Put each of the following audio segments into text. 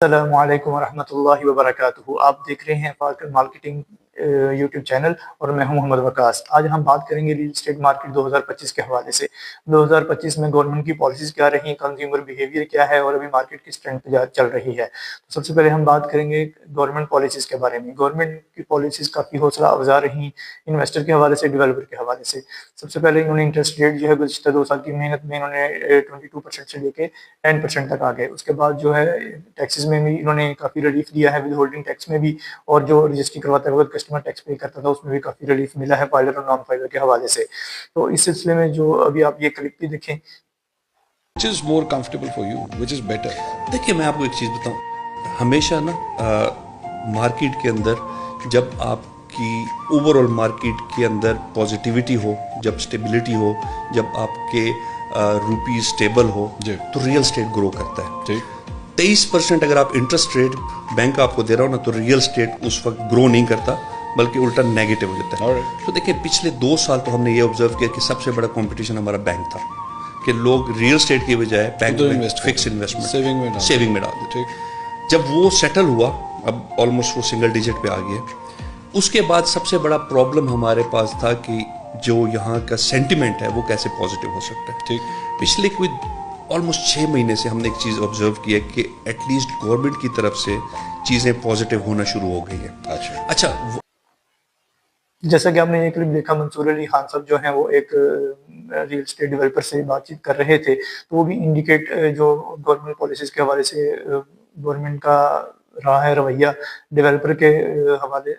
السلام علیکم ورحمۃ اللہ وبرکاتہ. آپ دیکھ رہے ہیں فارکر مارکیٹنگ یوٹیوب چینل اور میں ہوں محمد وقاص. آج ہم بات کریں گے ریل اسٹیٹ مارکیٹ 2025 کے حوالے سے. 2025 میں گورنمنٹ کی پالیسیز کیا رہی, کنزیومر بیہیویئر کیا ہے اور ابھی مارکیٹ کس ٹرینڈ پہ چل رہی ہے. تو سب سے پہلے ہم بات کریں گے گورنمنٹ پالیسیز کے بارے میں. گورنمنٹ کی پالیسیز کافی حوصلہ افزا رہی انویسٹر کے حوالے سے, ڈیولپر کے حوالے سے. سب سے پہلے انہوں نے انٹرسٹ ریٹ جو ہے گزشتہ 2 سال کی محنت میں انہوں نے 22% سے لے کے 10% تک آ گئے. اس کے بعد جو ہے ٹیکسز میں بھی انہوں نے کافی ریلیف دیا ہے, ود ہولڈنگ ٹیکس میں بھی, اور جو رجسٹری کرواتا ہے وقت کسٹمر ٹیکس پے کرتا تھا اس میں بھی کافی ریلیف ملا ہے فائلر اور نان فائلر کے حوالے سے. تو اس سلسلے میں جو ابھی آپ یہ کلپ بھی دیکھیں. Which is more comfortable for you? Which is better? دیکھیے میں آپ کو ایک چیز بتاؤں, ہمیشہ نا مارکیٹ کے اندر جب آپ کی اوور آل مارکیٹ کے اندر پازیٹیوٹی ہو, جب اسٹیبلٹی ہو, جب آپ کے روپیز اسٹیبل ہو, تو ریئل اسٹیٹ گرو کرتا ہے. 23% اگر آپ انٹرسٹ ریٹ بینک آپ کو دے رہا ہو نا, تو ریئل اسٹیٹ اس وقت گرو نہیں کرتا بلکہ الٹا نیگیٹو ہو جاتا ہے. تو دیکھیں پچھلے 2 سال تو ہم نے یہ آبزرو کیا کہ سب سے بڑا کمپٹیشن ہمارا بینک تھا, کہ لوگ ریئل اسٹیٹ کی بجائے بینک میں فکس انویسٹمنٹ سیونگ میں ڈال دیتے. جب وہ سیٹل ہوا, اب آلموسٹ وہ سنگل ڈیجٹ پہ آ گیا, اس کے بعد سب سے بڑا پرابلم ہمارے پاس تھا کہ جو یہاں کا سینٹیمنٹ ہے وہ کیسے پازیٹیو ہو سکتا ہے. پچھلے کوئی آلموسٹ 6 مہینے سے ہم نے ایک چیز آبزرو کی ہے کہ ایٹ لیسٹ گورنمنٹ کی طرف سے چیزیں پازیٹیو ہونا شروع ہو گئی ہیں. اچھا جیسا کہ آپ نے یہ کلپ دیکھا, منصور علی خان صاحب جو ہیں وہ ایک ریل اسٹیٹ ڈیولپر سے بات چیت کر رہے تھے, تو وہ بھی انڈیکیٹ جو گورنمنٹ پالیسیز کے حوالے سے گورنمنٹ کا رہا ہے رویہ ڈیولپر کے حوالے,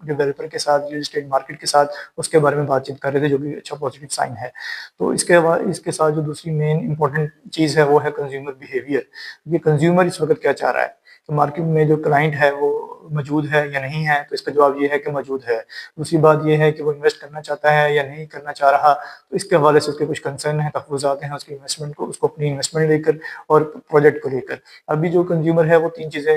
ڈیولپر کے ساتھ ریل اسٹیٹ مارکیٹ کے ساتھ, اس کے بارے میں بات چیت کر رہے تھے, جو کہ اچھا پازیٹیو سائن ہے. تو اس کے ساتھ جو دوسری مین امپورٹنٹ چیز ہے وہ ہے کنزیومر بیہیویئر. یہ کنزیومر اس وقت کیا چاہ رہا ہے کہ مارکیٹ میں جو کلائنٹ ہے وہ موجود ہے یا نہیں ہے. تو اس کا جواب یہ ہے کہ موجود ہے. دوسری بات یہ ہے کہ وہ انویسٹ کرنا چاہتا ہے یا نہیں کرنا چاہ رہا. تو اس کے حوالے سے اس کے کچھ کنسرن ہیں, تحفظات ہیں اس کی انویسٹمنٹ کو, اس کو اپنی انویسٹمنٹ لے کر اور پروجیکٹ کو لے کر. ابھی جو کنزیومر ہے وہ 3 چیزیں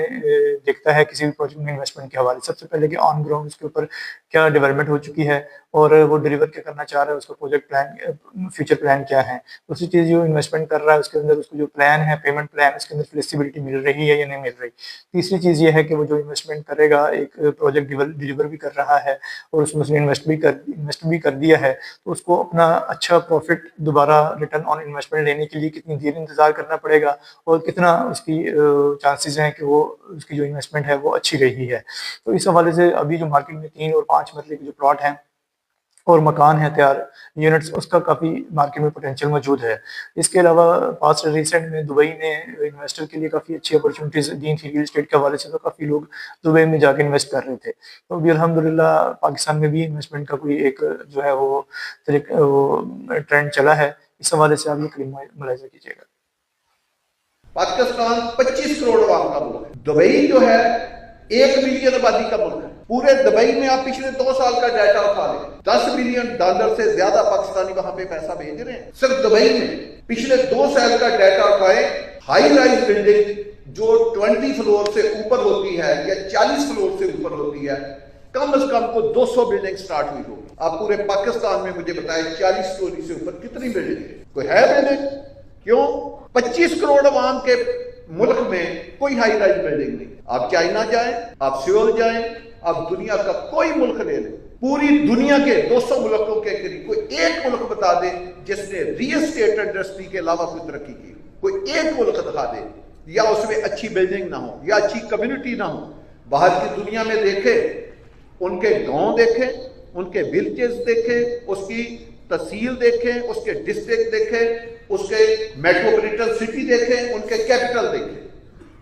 دیکھتا ہے کسی بھی پروجیکٹ میں انویسٹمنٹ کے حوالے سے. سب سے پہلے کہ آن گراؤنڈ اس کے اوپر کیا ڈیولپمنٹ ہو چکی ہے اور وہ ڈیلیور کیا کرنا چاہ رہا ہے, اس کا پروجیکٹ پلان, فیوچر پلان کیا ہے. دوسری چیز جو انویسٹمنٹ کر رہا ہے اس کے اندر اس کو جو پلان ہے, پیمنٹ پلان, اس کے اندر فلیکسیبلٹی مل رہی ہے یا نہیں مل رہی. تیسری چیز یہ ہے کہ وہ جو انویسٹمنٹ کرے گا, ایک پروجیکٹ ڈیلیور بھی کر رہا ہے اور اس میں اس نے انویسٹ بھی کر دیا ہے, تو اس کو اپنا اچھا پروفٹ دوبارہ ریٹرن آن انویسٹمنٹ لینے کے لیے کتنی دیر انتظار کرنا پڑے گا اور کتنا اس کی چانسز ہیں کہ وہ اس کی جو انویسٹمنٹ ہے وہ اچھی رہی ہے. تو اس حوالے سے ابھی جو مارکیٹ میں 3 اور 5 مرلے کے جو پلاٹ ہیں اور مکان ہیں تیار یونٹس, اس کا کافی مارکیٹ میں پوٹینشیل موجود ہے. اس کے علاوہ پاسٹ ریسنٹ میں دبئی نے انویسٹر کے لیے کافی اچھی اپرچونیٹیز دی تھی ریل اسٹیٹ کے حوالے سے, تو کافی لوگ دبئی میں جا کے انویسٹ کر رہے تھے. تو ابھی الحمدللہ پاکستان میں بھی انویسٹمنٹ کا کوئی ایک جو ہے وہ ٹرینڈ چلا ہے. اس حوالے سے آپ یہ کلیم ملاحظہ کیجیے گا. پاکستان 25 کروڑ عوام کا ملک ہے. دبئی جو ہے 1 ملین آبادی کا ملک ہے. پورے دبئی میں آپ پچھلے 2 سال کا ڈیٹا اٹھا لیں, $10 بلین سے زیادہ پاکستانی وہاں پہ پیسہ بھیج رہے ہیں. صرف دبئی میں پچھلے 2 سال کا ڈیٹا اٹھائے, ہائی رائز بلڈنگ جو 20 فلور سے اوپر ہوتی ہے یا 40 فلور سے اوپر ہوتی ہے, کم از کم کو 200 بلڈنگ سٹارٹ ہوئی ہوگی. آپ پورے پاکستان میں مجھے بتائیں 40 سٹوری سے اوپر کتنی بلڈنگ ہے؟ کوئی ہے بلڈنگ؟ کیوں؟ 25 کروڑ عوام کے ملک میں کوئی ہائی رائز بلڈنگ نہیں. آپ چائنا جائیں, آپ سیول جائیں, آپ دنیا کا کوئی ملک لے لیں, پوری دنیا کے 200 ملکوں کے قریب کوئی ایک ملک بتا دے جس نے ریل اسٹیٹ انڈسٹری کے علاوہ کوئی ترقی کی. کوئی ایک ملک دکھا دے, یا اس میں اچھی بلڈنگ نہ ہو یا اچھی کمیونٹی نہ ہو. باہر کی دنیا میں دیکھیں, ان کے گاؤں دیکھیں, ان کے ولیجز دیکھیں, اس کی تحصیل دیکھیں, اس کے ڈسٹرکٹ دیکھیں, اس کے میٹروپولیٹن سٹی دیکھیں, ان کے کیپٹل دیکھیں.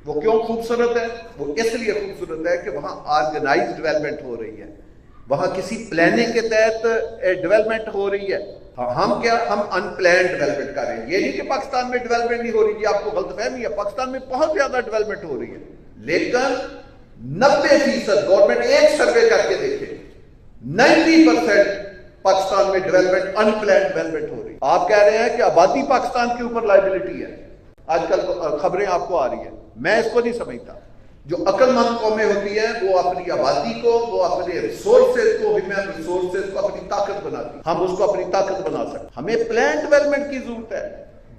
وہ کیوں خوبصورت ہے؟ وہ اس لیے خوبصورت ہے کہ وہاں آرگنائز ڈیولپمنٹ ہو رہی ہے, وہاں کسی پلاننگ کے تحت ڈیولپمنٹ ہو رہی ہے. ہم ان پلانڈ ڈیولپمنٹ کر رہے ہیں. یہ نہیں کہ پاکستان میں ڈیولپمنٹ نہیں ہو رہی, آپ کو غلط فہمی ہے, پاکستان میں بہت زیادہ ڈیولپمنٹ ہو رہی ہے. لیکن 90% گورنمنٹ ایک سروے کر کے دیکھے, 90% پاکستان میں ڈیولپمنٹ ان پلانڈ ڈیولپمنٹ ہو رہی ہے. آپ کہہ رہے ہیں کہ آبادی پاکستان کے اوپر لائبلٹی ہے. آج کل خبریں آپ کو آ رہی ہیں, میں اس کو نہیں سمجھتا. جو عقل مند قومیں ہوتی ہیں وہ اپنی آبادی کو, وہ اپنے ریسورسز کو, ہیومن ریسورسز کو اپنی طاقت بناتی ہیں. ہم اس کو اپنی طاقت بنا سکتے. ہمیں پلان ڈیولپمنٹ کی ضرورت ہے.